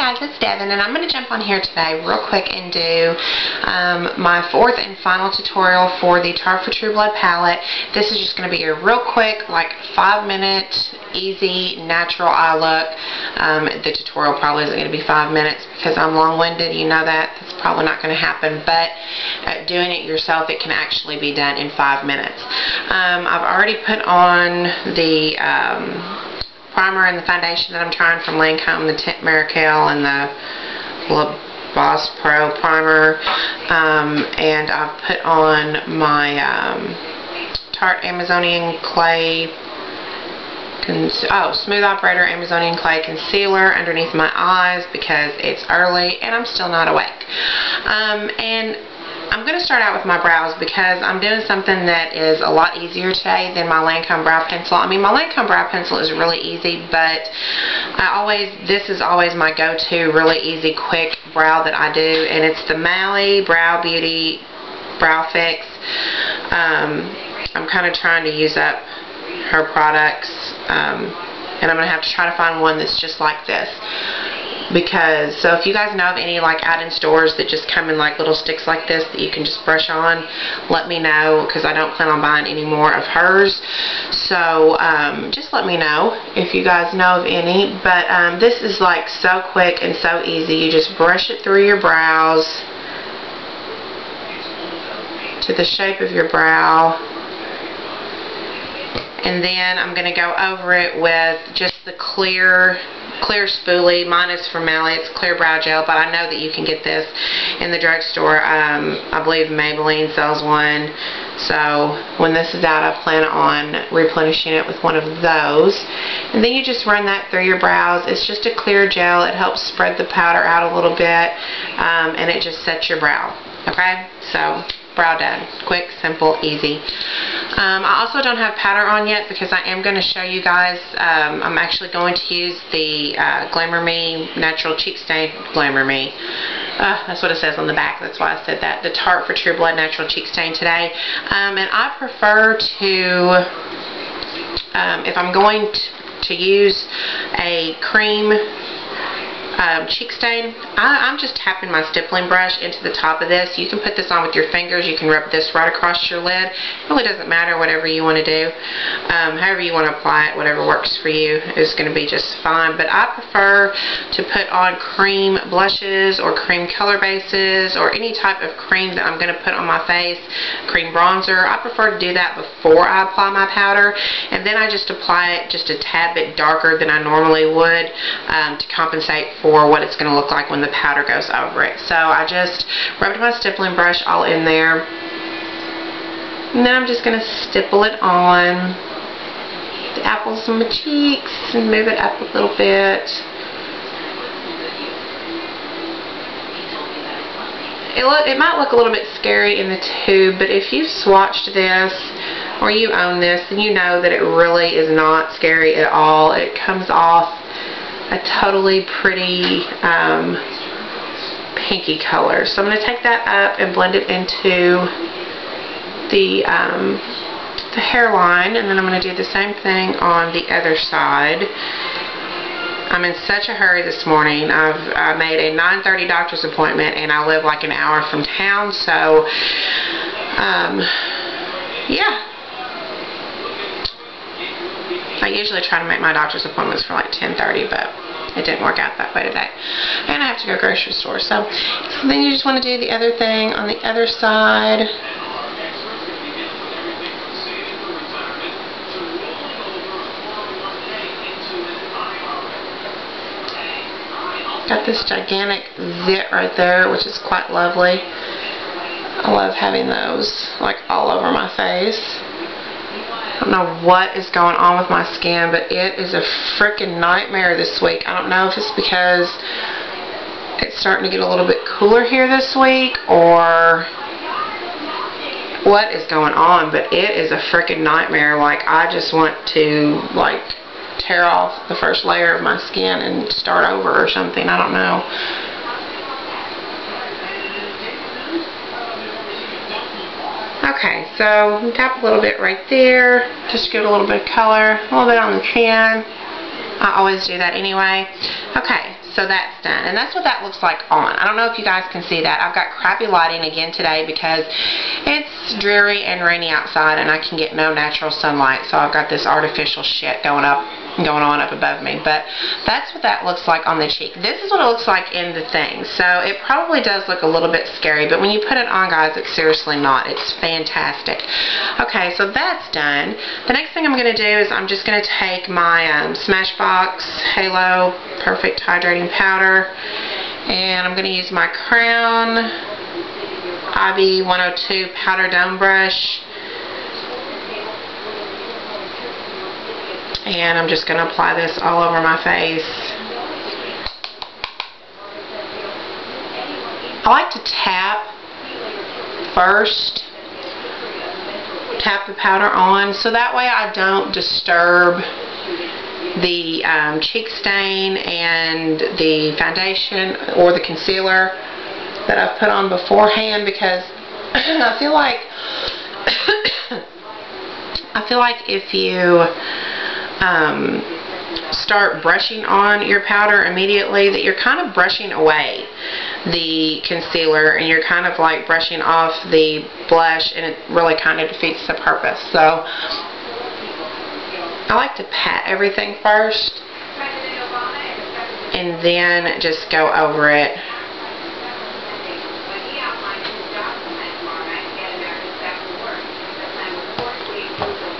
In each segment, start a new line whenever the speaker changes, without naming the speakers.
guys, it's Devin, and I'm going to jump on here today real quick and do my fourth and final tutorial for the Tarte for True Blood palette. This is just going to be a real quick, like 5-minute, easy, natural eye look. The tutorial probably isn't going to be 5 minutes because I'm long-winded. You know that. That's probably not going to happen, but doing it yourself, it can actually be done in 5 minutes. I've already put on the primer and the foundation that I'm trying from Lancome, the Tint Miracle and the Lip Boss Pro primer, and I've put on my Tarte Amazonian Clay Smooth Operator Amazonian Clay Concealer underneath my eyes because it's early and I'm still not awake. And I'm going to start out with my brows because I'm doing something that is a lot easier today than my Lancome brow pencil. I mean, my Lancome brow pencil is really easy, but this is always my go-to really easy, quick brow that I do, and it's the Mally Brow Beauty Brow Fix. I'm kind of trying to use up her products, and I'm going to have to try to find one that's just like this. So if you guys know of any like out in stores that just come in like little sticks like this that you can just brush on, let me know, because I don't plan on buying any more of hers. So just let me know if you guys know of any. But this is like so quick and so easy. You just brush it through your brows to the shape of your brow, and then I'm going to go over it with just the clear spoolie. Mine is from Mally. It's clear brow gel, but I know that you can get this in the drugstore. I believe Maybelline sells one. So when this is out, I plan on replenishing it with one of those. And then you just run that through your brows. It's just a clear gel. It helps spread the powder out a little bit, and it just sets your brow. Okay? So brow done. Quick, simple, easy. I also don't have powder on yet because I am going to show you guys. I'm actually going to use the Glamour Me Natural Cheek Stain. Glamour Me. That's what it says on the back. That's why I said that. The Tarte for True Blood Natural Cheek Stain today. And I prefer to, if I'm going to use a cream cheek stain, I'm just tapping my stippling brush into the top of this. You can put this on with your fingers. You can rub this right across your lid. It really doesn't matter, whatever you want to do. However you want to apply it, whatever works for you is going to be just fine. But I prefer to put on cream blushes or cream color bases or any type of cream that I'm going to put on my face, cream bronzer. I prefer to do that before I apply my powder, and then I just apply it just a tad bit darker than I normally would to compensate for what it's going to look like when the powder goes over it. So I just rubbed my stippling brush all in there, and then I'm just going to stipple it on the apples of my cheeks and move it up a little bit. It might look a little bit scary in the tube, but if you've swatched this or you own this, then you know that it really is not scary at all. It comes off a totally pretty pinky color. So I'm going to take that up and blend it into the hairline, and then I'm going to do the same thing on the other side. I'm in such a hurry this morning. I made a 9:30 doctor's appointment, and I live like an hour from town, so yeah. I usually try to make my doctor's appointments for like 10:30, but it didn't work out that way today. And I have to go grocery store. So then you just want to do the other thing on the other side. Got this gigantic zit right there, which is quite lovely. I love having those like all over my face. I don't know what is going on with my skin, but it is a freaking nightmare this week. I don't know if it's because it's starting to get a little bit cooler here this week or what is going on, but it is a freaking nightmare. Like, I just want to like tear off the first layer of my skin and start over or something. I don't know. Okay, so tap a little bit right there, just give it a little bit of color, a little bit on the chin. I always do that anyway. Okay, So that's done. And that's what that looks like on. I don't know if you guys can see that. I've got crappy lighting again today because it's dreary and rainy outside and I can get no natural sunlight. So I've got this artificial shit going on up above me. But that's what that looks like on the cheek. This is what it looks like in the thing. So it probably does look a little bit scary, but when you put it on, guys, it's seriously not. It's fantastic. Okay, so that's done. The next thing I'm going to do is I'm just going to take my Smashbox Halo Perfect Hydrating Powder, and I'm going to use my Crown IB 102 Powder Dome Brush, and I'm just going to apply this all over my face. I like to tap first, tap the powder on, so that way I don't disturb the cheek stain and the foundation or the concealer that I've put on beforehand, because I feel like if you start brushing on your powder immediately, that you're kind of brushing away the concealer and you're kind of like brushing off the blush, and it really kind of defeats the purpose. So I like to pat everything first and then just go over it.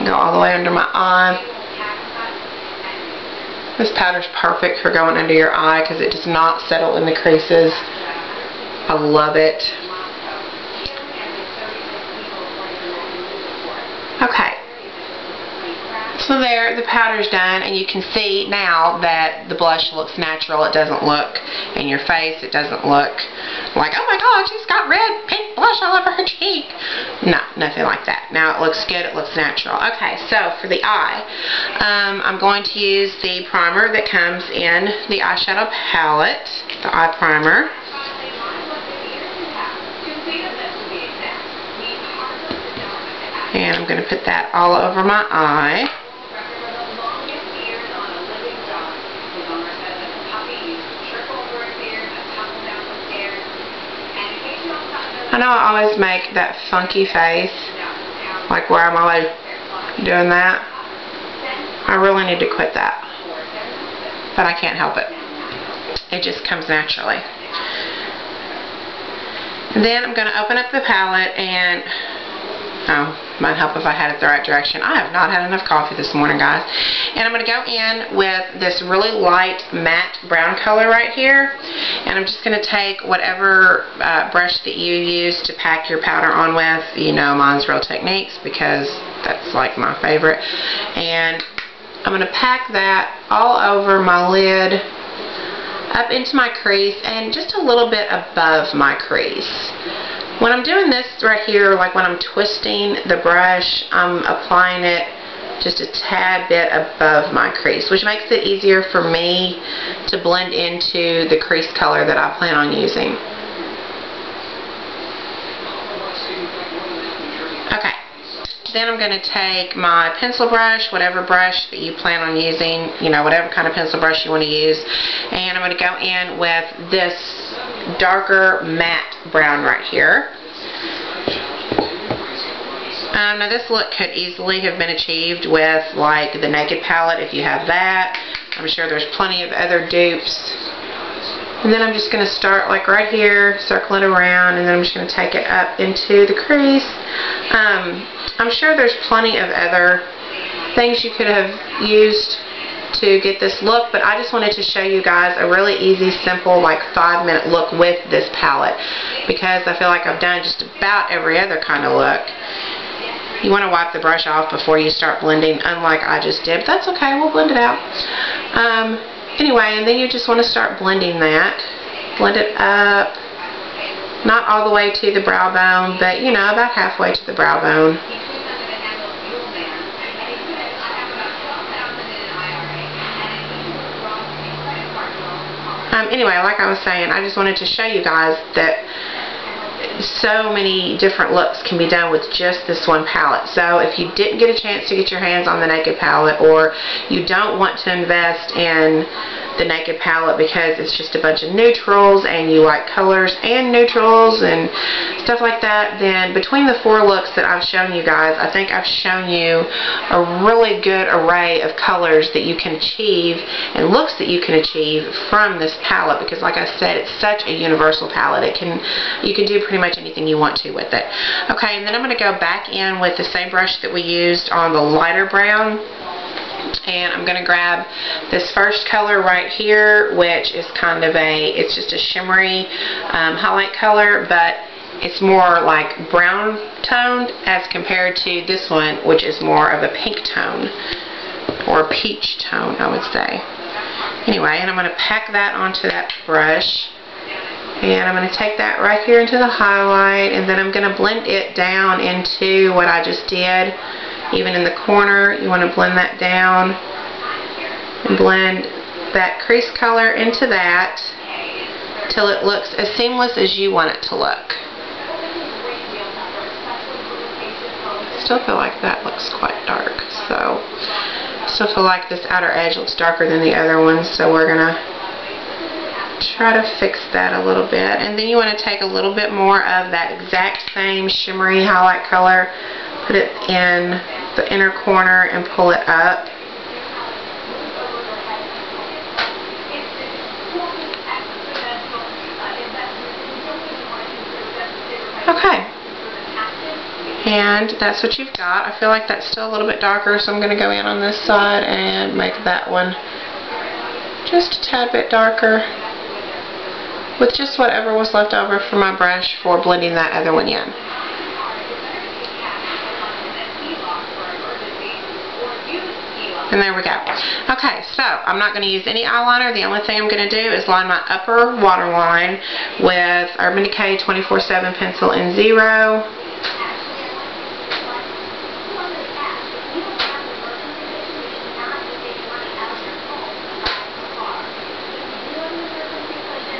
Go all the way under my eye. This powder's perfect for going under your eye because it does not settle in the creases. I love it. Okay. So there, the powder's done, and you can see now that the blush looks natural. It doesn't look in your face. It doesn't look like, oh my god, she's got red pink blush all over her cheek. No, nothing like that. Now it looks good. It looks natural. Okay, so for the eye, I'm going to use the primer that comes in the eyeshadow palette, the eye primer. And I'm going to put that all over my eye. I know I always make that funky face, like where I'm always doing that. I really need to quit that, but I can't help it. It just comes naturally. And then I'm going to open up the palette and, oh, might help if I had it the right direction. I have not had enough coffee this morning, guys. And I'm going to go in with this really light matte brown color right here. And I'm just going to take whatever brush that you use to pack your powder on with. You know, mine's Real Techniques because that's like my favorite. And I'm going to pack that all over my lid, up into my crease, and just a little bit above my crease. When I'm doing this right here, like when I'm twisting the brush, I'm applying it just a tad bit above my crease, which makes it easier for me to blend into the crease color that I plan on using. Okay, then I'm going to take my pencil brush, whatever brush that you plan on using, you know, whatever kind of pencil brush you want to use, and I'm going to go in with this darker matte brown right here. Now this look could easily have been achieved with like the Naked palette if you have that. I'm sure there's plenty of other dupes. And then I'm just going to start like right here, circle it around, and then I'm just going to take it up into the crease. I'm sure there's plenty of other things you could have used to get this look, but I just wanted to show you guys a really easy, simple, like 5-minute look with this palette, because I feel like I've done just about every other kind of look. You want to wipe the brush off before you start blending, unlike I just did, but that's okay, we'll blend it out. Anyway, and then you just want to start blending that. Blend it up, not all the way to the brow bone, but you know, about halfway to the brow bone. Anyway, like I was saying, I just wanted to show you guys that so many different looks can be done with just this one palette. So if you didn't get a chance to get your hands on the Naked palette, or you don't want to invest in the Naked palette because it's just a bunch of neutrals and you like colors and neutrals and stuff like that, then between the 4 looks that I've shown you guys, I think I've shown you a really good array of colors that you can achieve and looks that you can achieve from this palette, because like I said, it's such a universal palette. You can do pretty much anything you want to with it. Okay, and then I'm going to go back in with the same brush that we used on the lighter brown. And I'm going to grab this first color right here, which is kind of it's just a shimmery highlight color, but it's more like brown toned as compared to this one, which is more of a pink tone, or peach tone, I would say. Anyway, and I'm going to pack that onto that brush. And I'm going to take that right here into the highlight, and then I'm going to blend it down into what I just did. Even in the corner, you want to blend that down and blend that crease color into that till it looks as seamless as you want it to look. Still feel like that looks quite dark, so still feel like this outer edge looks darker than the other ones, so we're going to try to fix that a little bit. And then you want to take a little bit more of that exact same shimmery highlight color, put it in the inner corner and pull it up. Okay, and that's what you've got. I feel like that's still a little bit darker, so I'm going to go in on this side and make that one just a tad bit darker with just whatever was left over from my brush for blending that other one in. And there we go. Okay, so I'm not going to use any eyeliner. The only thing I'm going to do is line my upper waterline with Urban Decay 24/7 pencil in 0.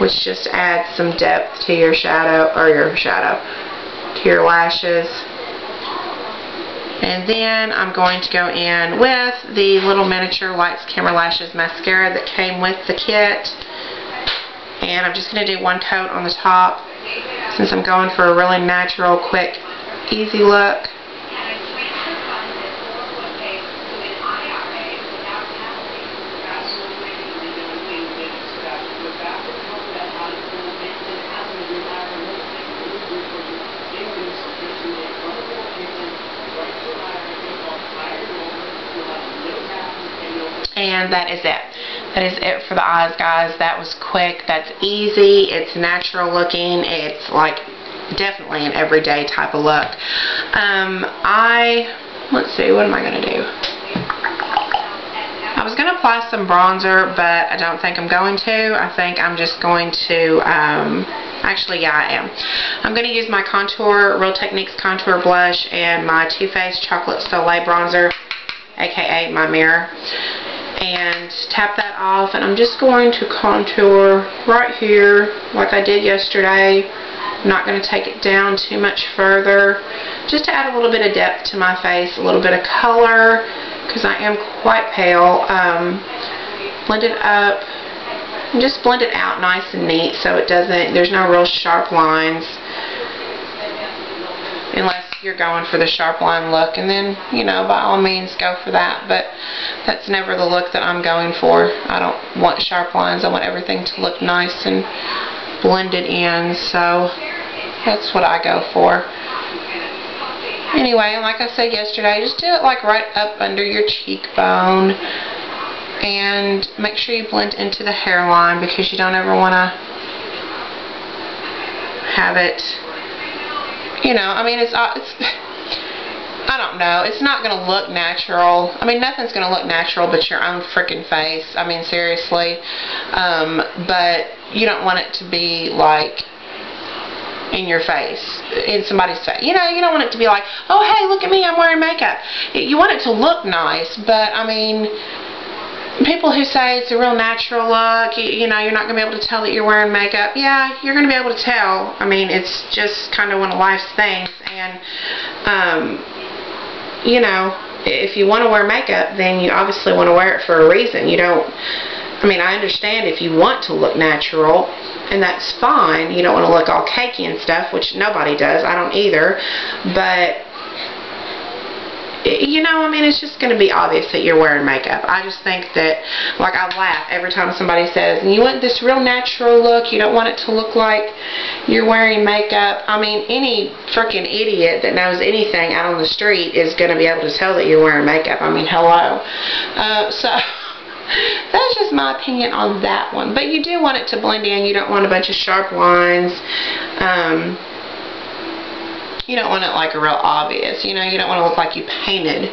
Which just adds some depth to your shadow, to your lashes. And then I'm going to go in with the little miniature Lights Camera Lashes mascara that came with the kit. And I'm just going to do one coat on the top since I'm going for a really natural, quick, easy look. And that is it. That is it for the eyes, guys. That was quick. That's easy. It's natural looking. It's like definitely an everyday type of look. Let's see, what am I going to do? I was going to apply some bronzer, but I don't think I'm going to. I think I'm just going to, actually, yeah, I am. I'm going to use my Real Techniques contour blush and my Too Faced Chocolate Soleil bronzer, aka my mirror, and tap that off, and I'm just going to contour right here like I did yesterday. I'm not going to take it down too much further, just to add a little bit of depth to my face, a little bit of color, because I am quite pale. Blend it up and just blend it out nice and neat so it doesn't, there's no real sharp lines, unless you're going for the sharp line look, and then, you know, by all means go for that, but that's never the look that I'm going for. I don't want sharp lines. I want everything to look nice and blended in, so that's what I go for. Anyway, like I said yesterday, just do it like right up under your cheekbone, and make sure you blend into the hairline, because you don't ever want to have it, you know, I mean, it's I don't know, it's not going to look natural. I mean, nothing's going to look natural but your own freaking face. I mean, seriously. But you don't want it to be like in your face, in somebody's face. You know, you don't want it to be like, oh, hey, look at me, I'm wearing makeup. You want it to look nice, but I mean, people who say it's a real natural look, you know, you're not going to be able to tell that you're wearing makeup. Yeah, you're going to be able to tell. I mean, it's just kind of one of life's things. And, you know, if you want to wear makeup, then you obviously want to wear it for a reason. You don't, I mean, I understand if you want to look natural, and that's fine. You don't want to look all cakey and stuff, which nobody does. I don't either. But, you know, I mean, it's just going to be obvious that you're wearing makeup. I just think that, like, I laugh every time somebody says, you want this real natural look, you don't want it to look like you're wearing makeup. I mean, any freaking idiot that knows anything out on the street is going to be able to tell that you're wearing makeup. I mean, hello. So, that's just my opinion on that one. But you do want it to blend in. You don't want a bunch of sharp lines. You don't want it like a real obvious, you know, you don't want to look like you painted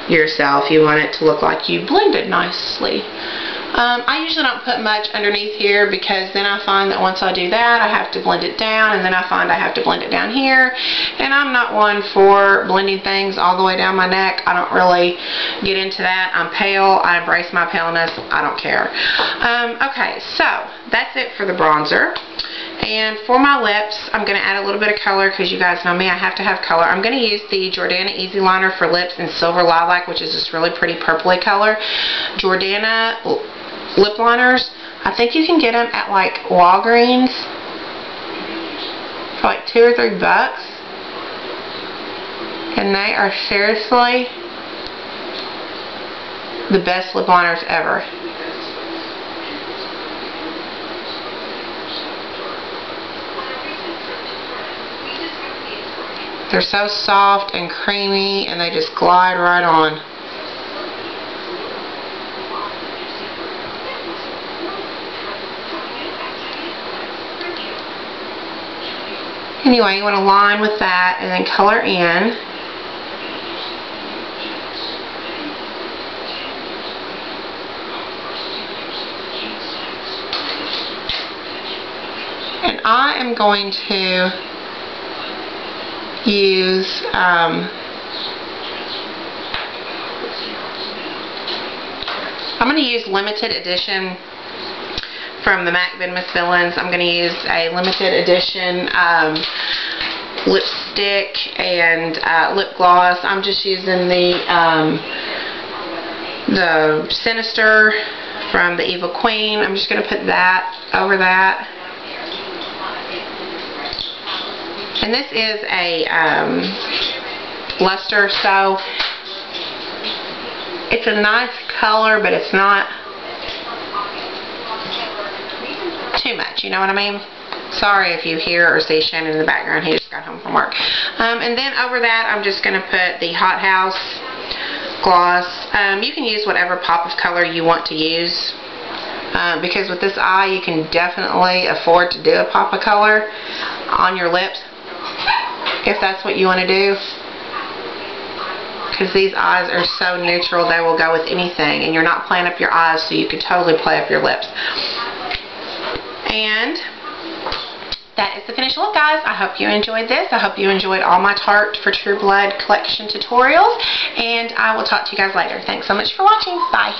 yourself. You want it to look like you blended nicely. I usually don't put much underneath here because then I find that once I do that, I have to blend it down, and then I find I have to blend it down here, and I'm not one for blending things all the way down my neck. I don't really get into that. I'm pale. I embrace my paleness. I don't care. Okay, so that's it for the bronzer. And for my lips, I'm going to add a little bit of color because you guys know me, I have to have color. I'm going to use the Jordana Easy Liner for lips in Silver Lilac, which is this really pretty purpley color. Jordana lip liners, I think you can get them at like Walgreens for like $2 or $3. And they are seriously the best lip liners ever. They're so soft and creamy, and they just glide right on. Anyway, you want to line with that and then color in. And I am going to use I'm going to use limited edition from the MAC Venomous Villains. I'm going to use a limited edition lipstick and lip gloss. I'm just using the Sinister from the Evil Queen. I'm just going to put that over that. And this is a luster, so it's a nice color, but it's not too much, you know what I mean? Sorry if you hear or see Shannon in the background. He just got home from work. And then over that, I'm just going to put the Hot House gloss. You can use whatever pop of color you want to use. Because with this eye, you can definitely afford to do a pop of color on your lips, if that's what you want to do. Because these eyes are so neutral, they will go with anything. And you're not playing up your eyes, so you could totally play up your lips. And that is the finished look, guys. I hope you enjoyed this. I hope you enjoyed all my Tarte for True Blood collection tutorials. And I will talk to you guys later. Thanks so much for watching. Bye.